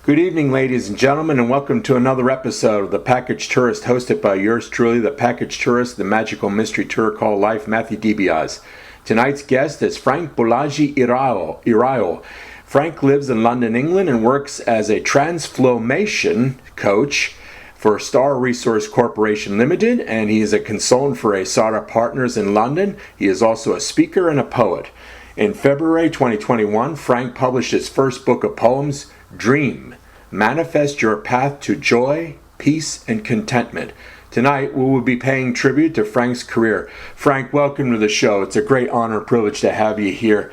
Good evening, ladies and gentlemen, and welcome to another episode of The Package Tourist, hosted by yours truly, The Package Tourist, the magical mystery tour called life, Matthew DiBiase. Tonight's guest is Frank Bolaji Irawo. Frank lives in London, England, and works as a TransFLOWmation coach for Star Resource Corporation Ltd, and he is a consultant for Aesara Partners in London. He is also a speaker and a poet. In February 2021, Frank published his first book of poems, Dream, Manifest Your Path to Joy, Peace, and Contentment. Tonight, we will be paying tribute to Frank's career. Frank, welcome to the show. It's a great honor and privilege to have you here.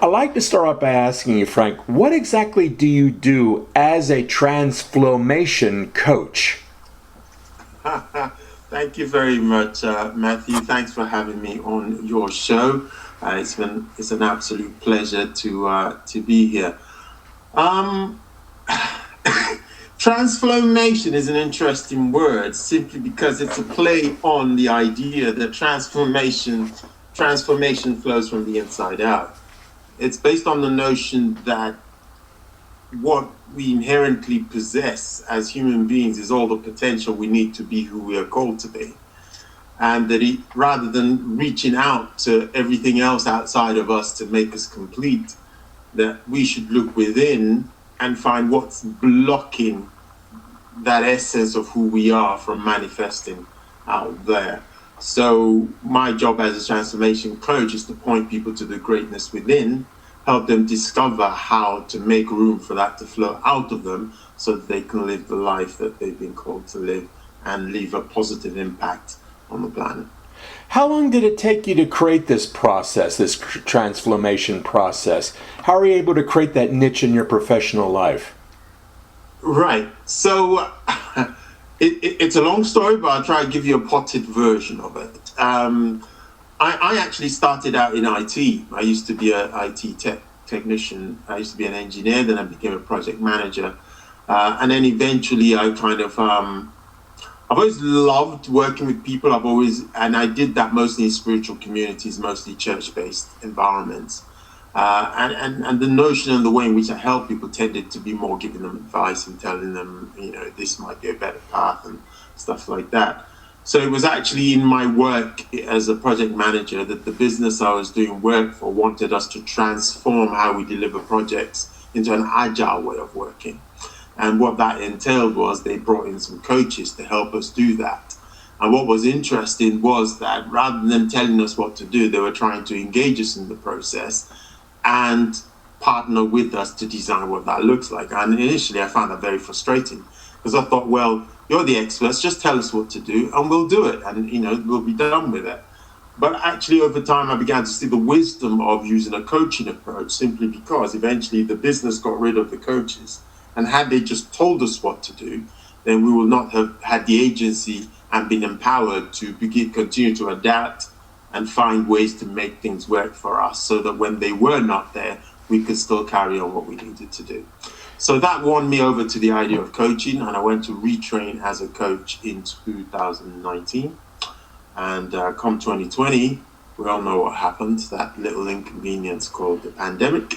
I'd like to start off by asking you, Frank, what exactly do you do as a TransFLOWmation coach? Thank you very much, Matthew. Thanks for having me on your show. It's an absolute pleasure to be here. TransFLOWmation is an interesting word simply because it's a play on the idea that transformation flows from the inside out. It's based on the notion that what we inherently possess as human beings is all the potential we need to be who we are called to be. And that rather than reaching out to everything else outside of us to make us complete, that we should look within and find what's blocking that essence of who we are from manifesting out there. So my job as a transformation coach is to point people to the greatness within, help them discover how to make room for that to flow out of them so that they can live the life that they've been called to live and leave a positive impact on the planet. How long did it take you to create this process, this transformation process? How are you able to create that niche in your professional life? Right. So it's a long story, but I'll try to give you a potted version of it. I actually started out in IT. I used to be an IT technician. I used to be an engineer, then I became a project manager. And then eventually I've always loved working with people. And I did that mostly in spiritual communities, mostly church-based environments. And the notion and the way in which I help people tended to be more giving them advice and telling them, this might be a better path and stuff like that. So it was actually in my work as a project manager that the business I was doing work for wanted us to transform how we deliver projects into an agile way of working. And what that entailed was they brought in some coaches to help us do that. And what was interesting was that rather than them telling us what to do, they were trying to engage us in the process and partner with us to design what that looks like. And initially I found that very frustrating because I thought, well, you're the experts, just tell us what to do and we'll do it and we'll be done with it. But actually over time I began to see the wisdom of using a coaching approach simply because eventually the business got rid of the coaches. And had they just told us what to do, then we would not have had the agency and been empowered to continue to adapt and find ways to make things work for us so that when they were not there, we could still carry on what we needed to do. So that won me over to the idea of coaching, and I went to retrain as a coach in 2019. And come 2020, we all know what happened, that little inconvenience called the pandemic.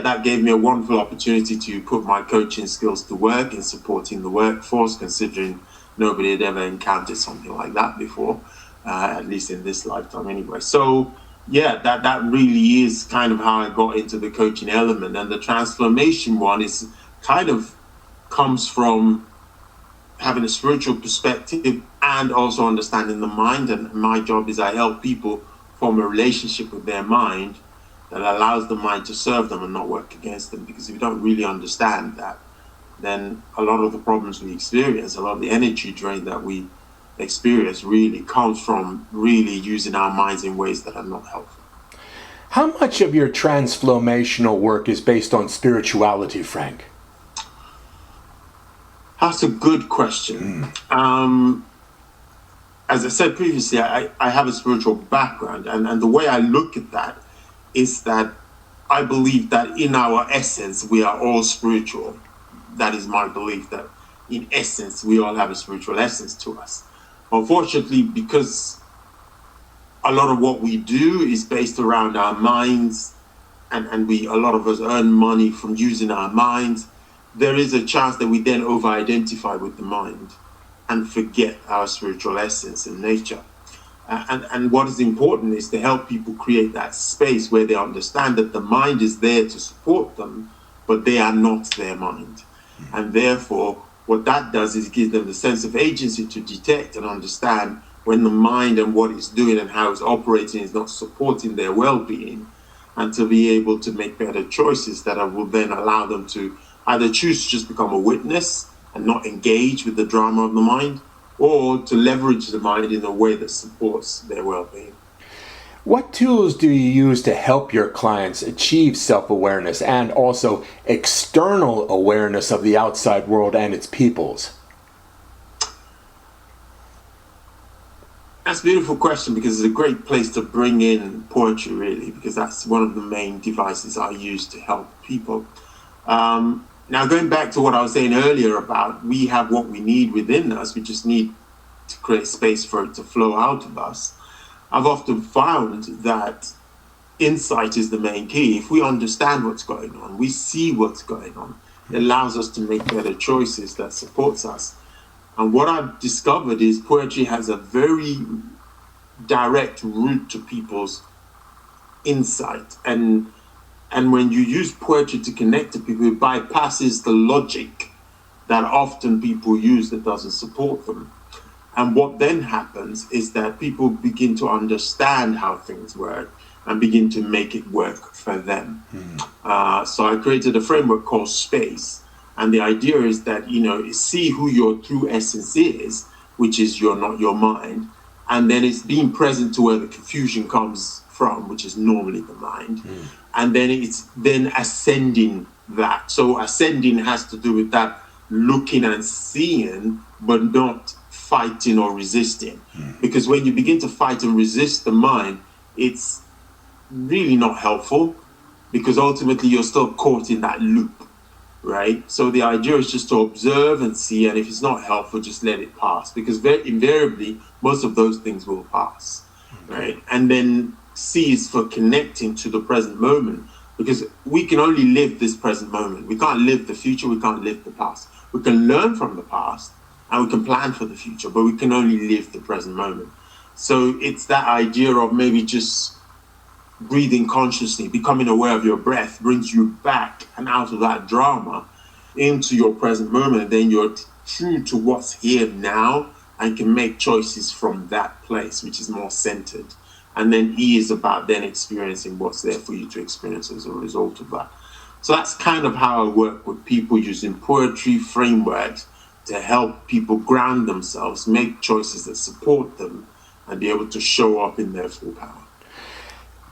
That gave me a wonderful opportunity to put my coaching skills to work in supporting the workforce, considering nobody had ever encountered something like that before, at least in this lifetime anyway. So that really is kind of how I got into the coaching element. And the transformation one is kind of comes from having a spiritual perspective and also understanding the mind. And my job is I help people form a relationship with their mind that allows the mind to serve them and not work against them. Because if you don't really understand that, then a lot of the problems we experience, a lot of the energy drain that we experience really comes from really using our minds in ways that are not helpful. How much of your transformational work is based on spirituality, Frank? That's a good question. As I said previously, I have a spiritual background, and the way I look at that is that I believe that in our essence, we are all spiritual. That is my belief, that in essence, we all have a spiritual essence to us. Unfortunately, because a lot of what we do is based around our minds and a lot of us earn money from using our minds, there is a chance that we then over-identify with the mind and forget our spiritual essence and nature. And what is important is to help people create that space where they understand that the mind is there to support them, but they are not their mind. And therefore, what that does is give them the sense of agency to detect and understand when the mind and what it's doing and how it's operating is not supporting their well-being, and to be able to make better choices that will then allow them to either choose to just become a witness and not engage with the drama of the mind, or to leverage the mind in a way that supports their well-being. What tools do you use to help your clients achieve self-awareness and also external awareness of the outside world and its peoples? That's a beautiful question, because it's a great place to bring in poetry, really, because that's one of the main devices I use to help people. Now, going back to what I was saying earlier about we have what we need within us, we just need to create space for it to flow out of us. I've often found that insight is the main key. If we understand what's going on, we see what's going on, it allows us to make better choices that supports us. And what I've discovered is poetry has a very direct route to people's insight. And when you use poetry to connect to people, it bypasses the logic that often people use that doesn't support them. And what then happens is that people begin to understand how things work and begin to make it work for them. So I created a framework called Space. And the idea is that, see who your true essence is, which is not your mind. And then it's being present to where the confusion comes from, which is normally the mind. And then it's then ascending that. So ascending has to do with that looking and seeing, but not fighting or resisting. Because when you begin to fight and resist the mind, it's really not helpful, because ultimately you're still caught in that loop, right? So the idea is just to observe and see, and if it's not helpful, just let it pass, because invariably most of those things will pass, right? And then C is for connecting to the present moment, because we can only live this present moment. We can't live the future, we can't live the past. We can learn from the past and we can plan for the future, but we can only live the present moment. So it's that idea of maybe just breathing consciously, becoming aware of your breath brings you back and out of that drama into your present moment, and then you're true to what's here now and can make choices from that place, which is more centered. And then E is about then experiencing what's there for you to experience as a result of that. So that's kind of how I work with people, using poetry frameworks to help people ground themselves, make choices that support them, and be able to show up in their full power.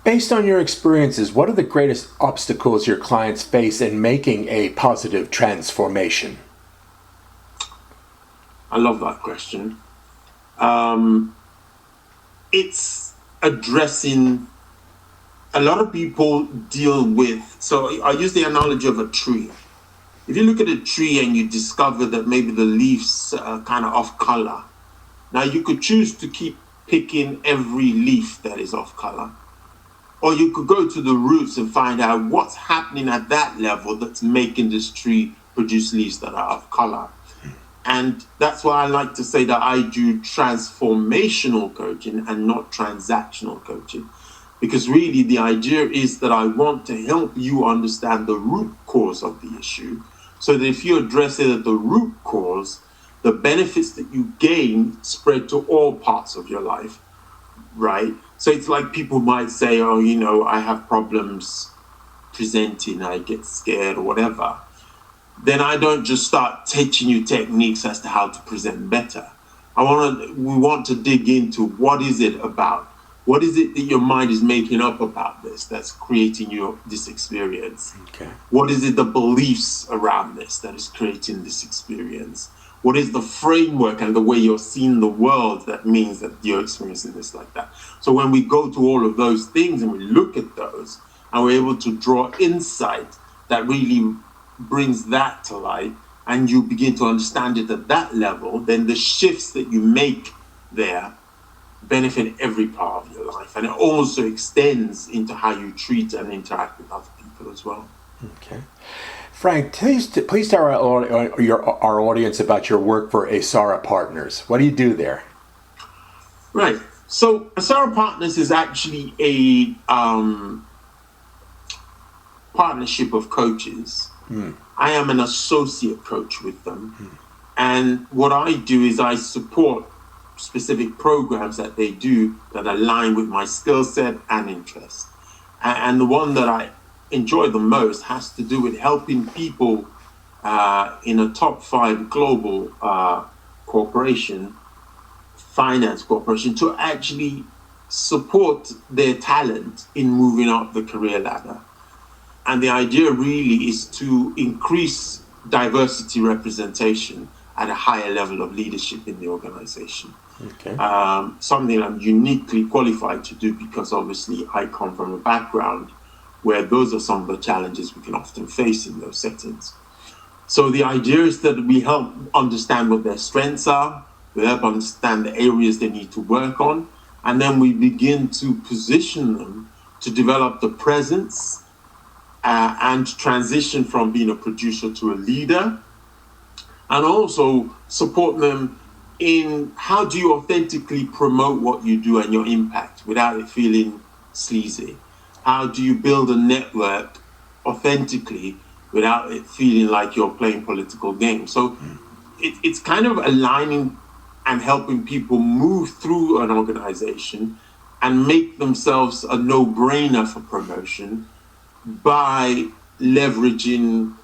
Based on your experiences, what are the greatest obstacles your clients face in making a positive transformation? I love that question. It's addressing, a lot of people deal with, so I use the analogy of a tree. If you look at a tree and you discover that maybe the leaves are kind of off color, now you could choose to keep picking every leaf that is off color, or you could go to the roots and find out what's happening at that level that's making this tree produce leaves that are off color. And that's why I like to say that I do transformational coaching and not transactional coaching. Because really the idea is that I want to help you understand the root cause of the issue, so that if you address it at the root cause, the benefits that you gain spread to all parts of your life, right? So it's like people might say, oh, I have problems presenting, I get scared or whatever. Then I don't just start teaching you techniques as to how to present better. We want to dig into what is it about? What is it that your mind is making up about this that's creating this experience? Okay. What is it, the beliefs around this that is creating this experience? What is the framework and the way you're seeing the world that means that you're experiencing this like that? So when we go to all of those things and we look at those and we're able to draw insight that really brings that to light, and you begin to understand it at that level, then the shifts that you make there benefit every part of your life. And it also extends into how you treat and interact with other people as well. Okay. Frank, please tell our audience about your work for Aesara Partners. What do you do there? Right. So Aesara Partners is actually a partnership of coaches. I am an associate coach with them. And what I do is I support specific programs that they do that align with my skill set and interest. And the one that I enjoy the most has to do with helping people in a top 5 global finance corporation, to actually support their talent in moving up the career ladder. And the idea really is to increase diversity representation at a higher level of leadership in the organization. Okay. Something I'm uniquely qualified to do, because obviously I come from a background where those are some of the challenges we can often face in those settings. So the idea is that we help understand what their strengths are, we help understand the areas they need to work on, and then we begin to position them to develop the presence and transition from being a producer to a leader, and also support them in how do you authentically promote what you do and your impact without it feeling sleazy. How do you build a network authentically without it feeling like you're playing political games? So it's kind of aligning and helping people move through an organization and make themselves a no-brainer for promotion by leveraging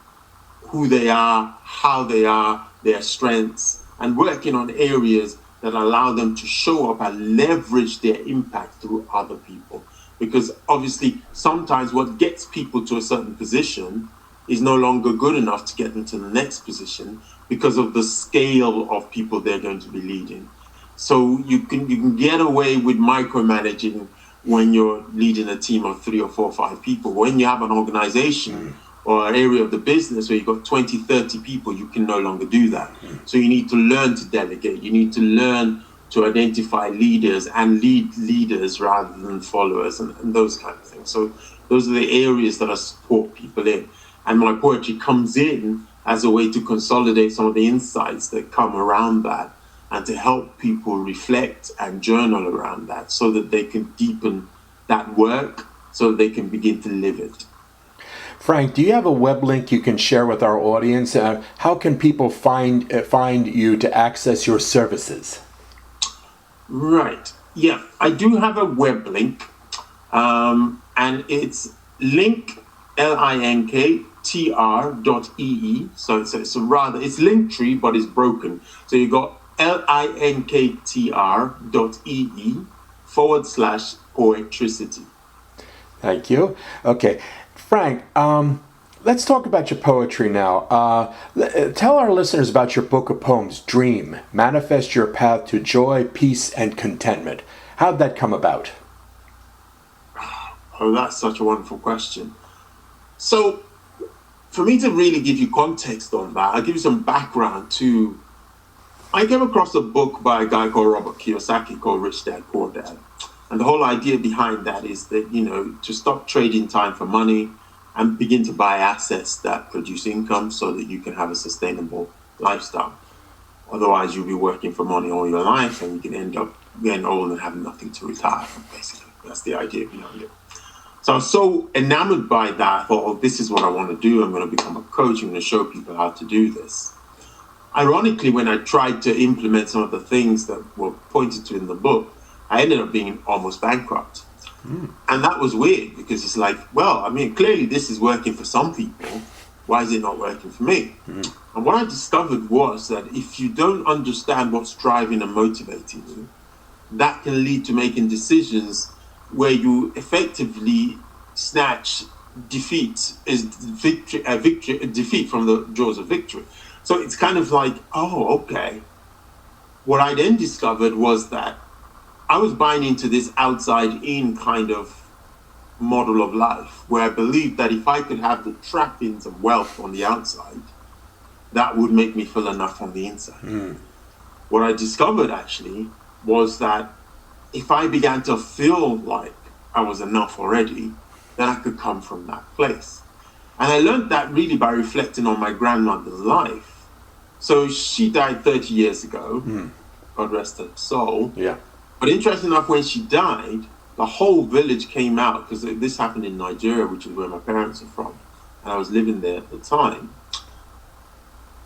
who they are, how they are, their strengths, and working on areas that allow them to show up and leverage their impact through other people. Because obviously, sometimes what gets people to a certain position is no longer good enough to get them to the next position because of the scale of people they're going to be leading. So you can get away with micromanaging when you're leading a team of 3 or 4 or 5 people. When you have an organization or an area of the business where you've got 20, 30 people, you can no longer do that. So you need to learn to delegate. You need to learn to identify leaders and lead leaders rather than followers and those kind of things. So those are the areas that I support people in. And my poetry comes in as a way to consolidate some of the insights that come around that and to help people reflect and journal around that so that they can deepen that work so that they can begin to live it. Frank, do you have a web link you can share with our audience? How can people find you to access your services? Right. Yeah, I do have a web link, and it's linktr.ee. So it's Linktree, but it's broken. So you got linktr.ee/poetricity. Thank you. Okay. Frank, let's talk about your poetry now. Tell our listeners about your book of poems, Dream, Manifest Your Path to Joy, Peace, and Contentment. How'd that come about? Oh, that's such a wonderful question. So, for me to really give you context on that, I'll give you some background to... I came across a book by a guy called Robert Kiyosaki called Rich Dad, Poor Dad. And the whole idea behind that is that, to stop trading time for money and begin to buy assets that produce income so that you can have a sustainable lifestyle. Otherwise, you'll be working for money all your life and you can end up getting old and having nothing to retire from, basically. That's the idea behind it. So I was so enamored by that, I thought, this is what I want to do. I'm going to become a coach. I'm going to show people how to do this. Ironically, when I tried to implement some of the things that were pointed to in the book, I ended up being almost bankrupt. And that was weird because it's like, clearly this is working for some people. Why is it not working for me? And what I discovered was that if you don't understand what's driving and motivating you, that can lead to making decisions where you effectively snatch defeat from the jaws of victory. So it's kind of like, okay. What I then discovered was that I was buying into this outside-in kind of model of life, where I believed that if I could have the trappings of wealth on the outside, that would make me feel enough on the inside. What I discovered actually was that if I began to feel like I was enough already, then I could come from that place. And I learned that really by reflecting on my grandmother's life. So she died 30 years ago, God rest her soul. Yeah. But interesting enough, when she died, the whole village came out, because this happened in Nigeria, which is where my parents are from. And I was living there at the time.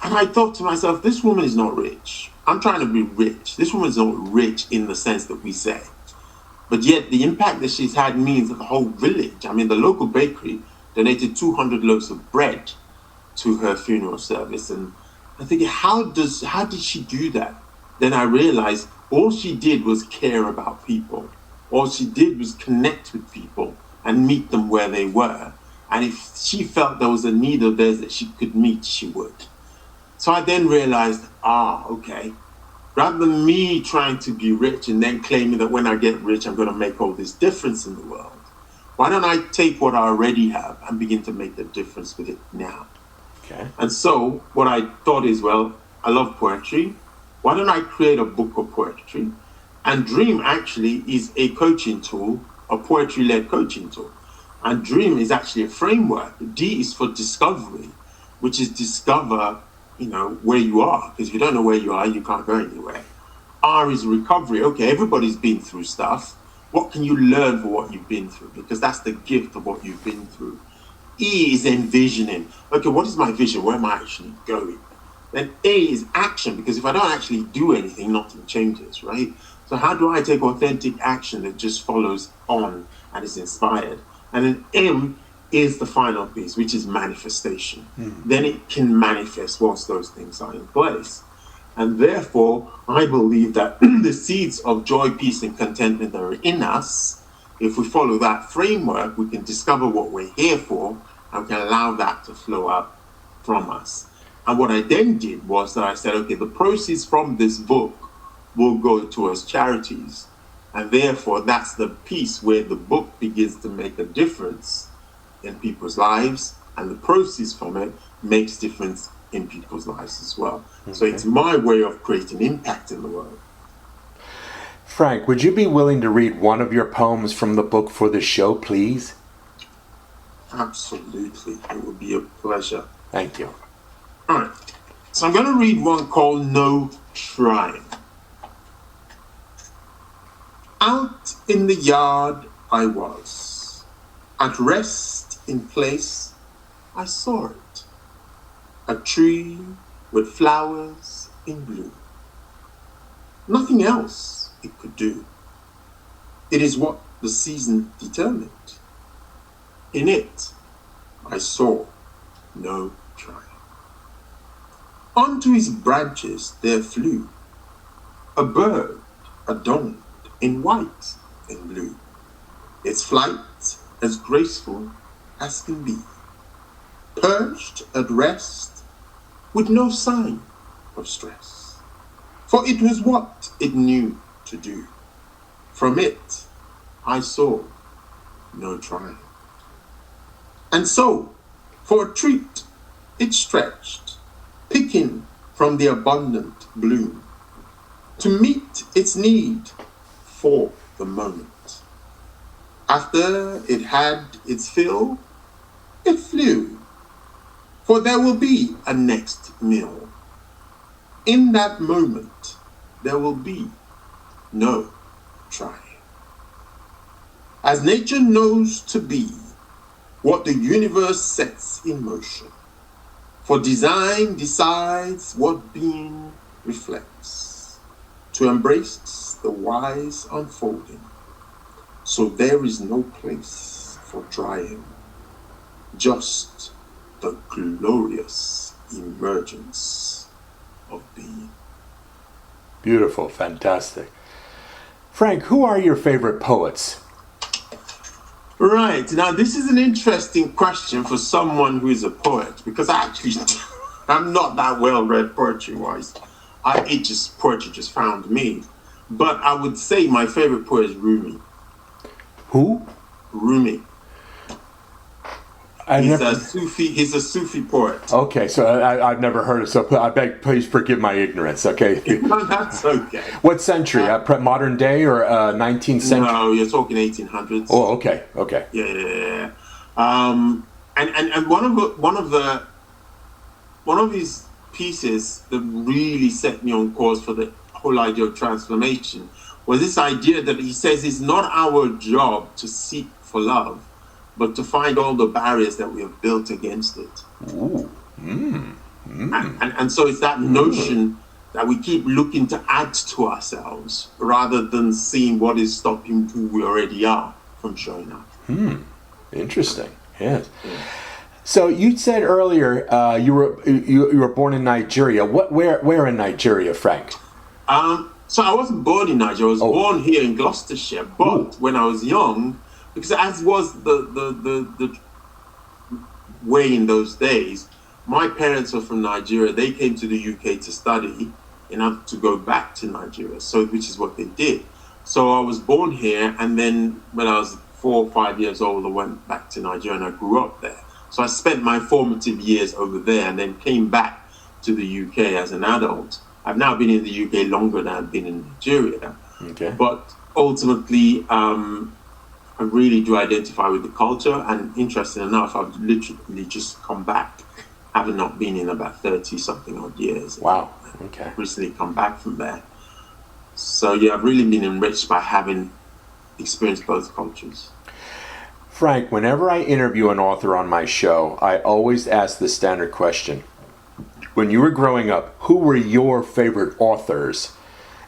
And I thought to myself, this woman is not rich. I'm trying to be rich. This woman is not rich in the sense that we say. But yet the impact that she's had means that the whole village, I mean, the local bakery donated 200 loaves of bread to her funeral service. And I'm thinking, how did she do that? Then I realized all she did was care about people. All she did was connect with people and meet them where they were. And if she felt there was a need of theirs that she could meet, she would. So I then realized, okay, rather than me trying to be rich and then claiming that when I get rich, I'm going to make all this difference in the world, why don't I take what I already have and begin to make the difference with it now? Okay. And so what I thought is, well, I love poetry. Why don't I create a book of poetry? And Dream actually is a coaching tool, a poetry-led coaching tool. And Dream is actually a framework. D is for discovery, which is discover, where you are. Because if you don't know where you are, you can't go anywhere. R is recovery. Okay, everybody's been through stuff. What can you learn for what you've been through? Because that's the gift of what you've been through. E is envisioning. Okay, what is my vision? Where am I actually going? Then A is action, because if I don't actually do anything, nothing changes, right? So how do I take authentic action that just follows on and is inspired? And then M is the final piece, which is manifestation. Then it can manifest once those things are in place. And therefore, I believe that the seeds of joy, peace, and contentment that are in us, if we follow that framework, we can discover what we're here for, and we can allow that to flow out from us. And what I then did was that I said, okay, the proceeds from this book will go towards charities. And therefore, that's the piece where the book begins to make a difference in people's lives, and the proceeds from it makes difference in people's lives as well. Okay. So it's my way of creating impact in the world. Frank, would you be willing to read one of your poems from the book for the show, please? Absolutely. It would be a pleasure. Thank you. All right. So I'm going to read one called No Trying. Out in the yard I was, at rest in place I saw it, a tree with flowers in bloom. Nothing else it could do. It is what the season determined. In it I saw no trying. Onto his branches there flew a bird adorned in white and blue, its flight as graceful as can be, perched at rest with no sign of stress, for it was what it knew to do. From it I saw no trying. And so, for a treat, it stretched, picking from the abundant bloom, to meet its need for the moment. After it had its fill, it flew, for there will be a next meal. In that moment, there will be no trying. As nature knows to be what the universe sets in motion, for design decides what being reflects, to embrace the wise unfolding. So there is no place for trying, just the glorious emergence of being. Beautiful, fantastic. Frank, who are your favorite poets? Right, now this is an interesting question for someone who is a poet, because I'm not that well read poetry-wise. Poetry just found me. But I would say my favorite poet is Rumi. Who? Rumi. He's a Sufi poet. Okay, so I've never heard of. So I beg, please forgive my ignorance. Okay. No, that's okay. What century? Modern day or 19th century? No, you're talking 1800s. Oh, okay. Yeah. And one of his pieces that really set me on course for the whole idea of transformation was this idea that he says it's not our job to seek for love, but to find all the barriers that we have built against it. Ooh. And so it's that notion that we keep looking to add to ourselves rather than seeing what is stopping who we already are from showing up. Interesting. Yes. Yeah. So you said earlier you were born in Nigeria. Where in Nigeria, Frank? So I wasn't born in Nigeria. I was born here in Gloucestershire. But when I was young, because as was the way in those days, my parents were from Nigeria. They came to the UK to study in order to go back to Nigeria. So which is what they did. So I was born here, and then when I was 4 or 5 years old, I went back to Nigeria and I grew up there. So I spent my formative years over there and then came back to the UK as an adult. I've now been in the UK longer than I've been in Nigeria. Okay. But ultimately, I really do identify with the culture. And interesting enough, I've literally just come back, having not been in about 30-something odd years. Wow. Okay. Recently come back from there. So yeah, I've really been enriched by having experienced both cultures. Frank, whenever I interview an author on my show, I always ask the standard question. When you were growing up, who were your favorite authors?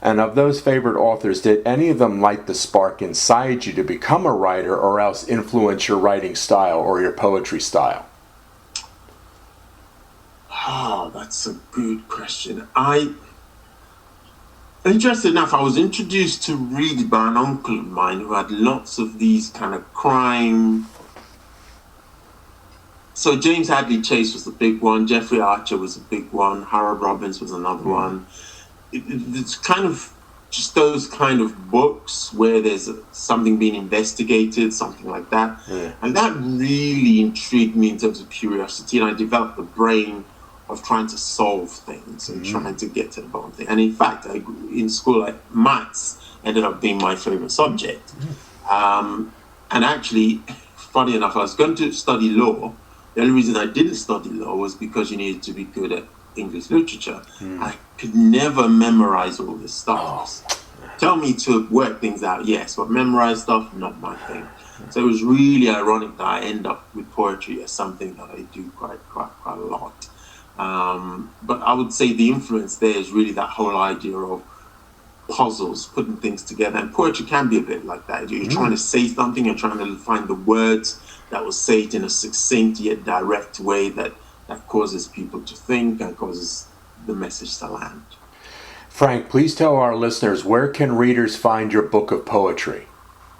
And of those favorite authors, did any of them light the spark inside you to become a writer or else influence your writing style or your poetry style? Oh, that's a good question. Interesting enough, I was introduced to read by an uncle of mine who had lots of these kind of crime. So James Hadley Chase was a big one. Jeffrey Archer was a big one. Harold Robbins was another one. It's kind of just those kind of books where there's something being investigated, something like that. Yeah. And that really intrigued me in terms of curiosity. And I developed the brain of trying to solve things and trying to get to the bottom of things. And in fact, in school, maths ended up being my favorite subject. And actually, funny enough, I was going to study law. The only reason I didn't study law was because you needed to be good at English literature. I could never memorize all this stuff. Tell me to work things out, yes, but memorize stuff, not my thing. So it was really ironic that I end up with poetry as something that I do quite a lot. But I would say the influence there is really that whole idea of puzzles, putting things together. And poetry can be a bit like that. You're trying to say something, you're trying to find the words that will say it in a succinct yet direct way that causes people to think and causes the message to land. Frank, please tell our listeners, where can readers find your book of poetry?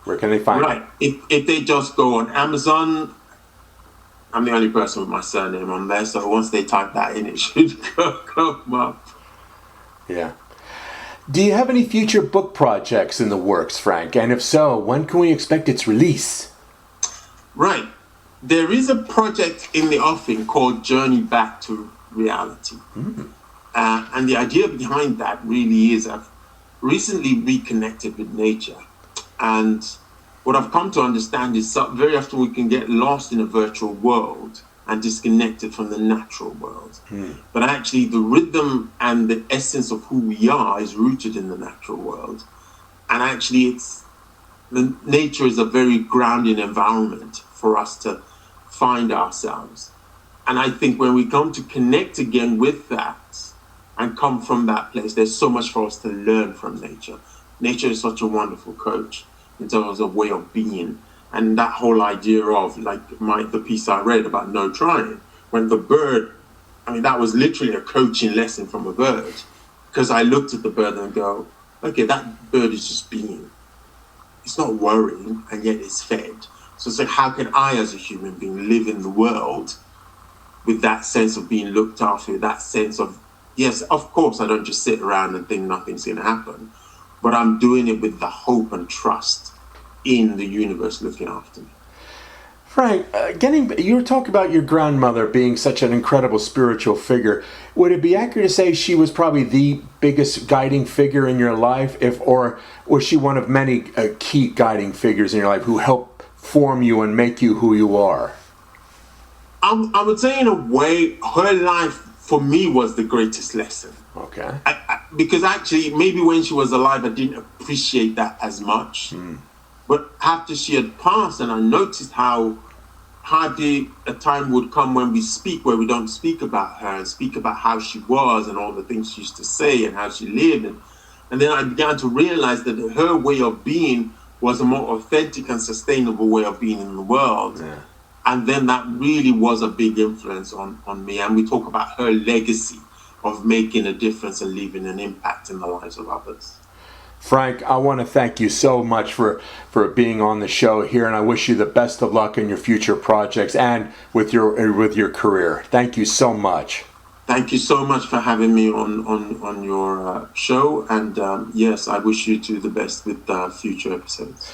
Where can they find it? Right. If they just go on Amazon, I'm the only person with my surname on there, so once they type that in, it should come up. Yeah. Do you have any future book projects in the works, Frank? And if so, when can we expect its release? Right. There is a project in the offing called Journey Back to Reality. And the idea behind that really is I've recently reconnected with nature. And what I've come to understand is very often we can get lost in a virtual world and disconnected from the natural world. But actually the rhythm and the essence of who we are is rooted in the natural world. And actually nature is a very grounding environment for us to find ourselves. And I think when we come to connect again with that and come from that place, there's so much for us to learn from nature. Nature is such a wonderful coach in terms of way of being. And that whole idea of the piece I read about no trying, when the bird, that was literally a coaching lesson from a bird, because I looked at the bird and go, okay, that bird is just being. It's not worrying, and yet it's fed. So it's like, how can I as a human being live in the world with that sense of being looked after, that sense of, yes, of course, I don't just sit around and think nothing's going to happen, but I'm doing it with the hope and trust in the universe looking after me. Frank, you were talking about your grandmother being such an incredible spiritual figure. Would it be accurate to say she was probably the biggest guiding figure in your life, or was she one of many key guiding figures in your life who helped form you and make you who you are? I would say, in a way, her life for me was the greatest lesson. Okay. Because actually, maybe when she was alive, I didn't appreciate that as much. But after she had passed, and I noticed how hardly a time would come when we speak where we don't speak about her and speak about how she was and all the things she used to say and how she lived. And then I began to realize that her way of being was a more authentic and sustainable way of being in the world. Yeah. And then that really was a big influence on me. And we talk about her legacy of making a difference and leaving an impact in the lives of others. Frank, I want to thank you so much for being on the show here, and I wish you the best of luck in your future projects and with your career. Thank you so much. Thank you so much for having me on your show, and yes, I wish you the best with future episodes.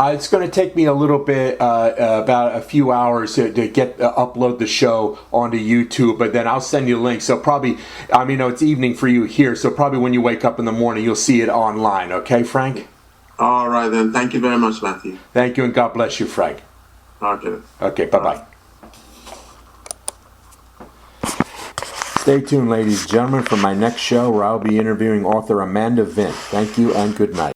It's going to take me a little bit, about a few hours to upload the show onto YouTube, but then I'll send you links. So probably, it's evening for you here, so probably when you wake up in the morning, you'll see it online. Okay, Frank? All right, then. Thank you very much, Matthew. Thank you, and God bless you, Frank. Okay. Okay, bye-bye. Stay tuned, ladies and gentlemen, for my next show where I'll be interviewing author Amanda Vint. Thank you, and good night.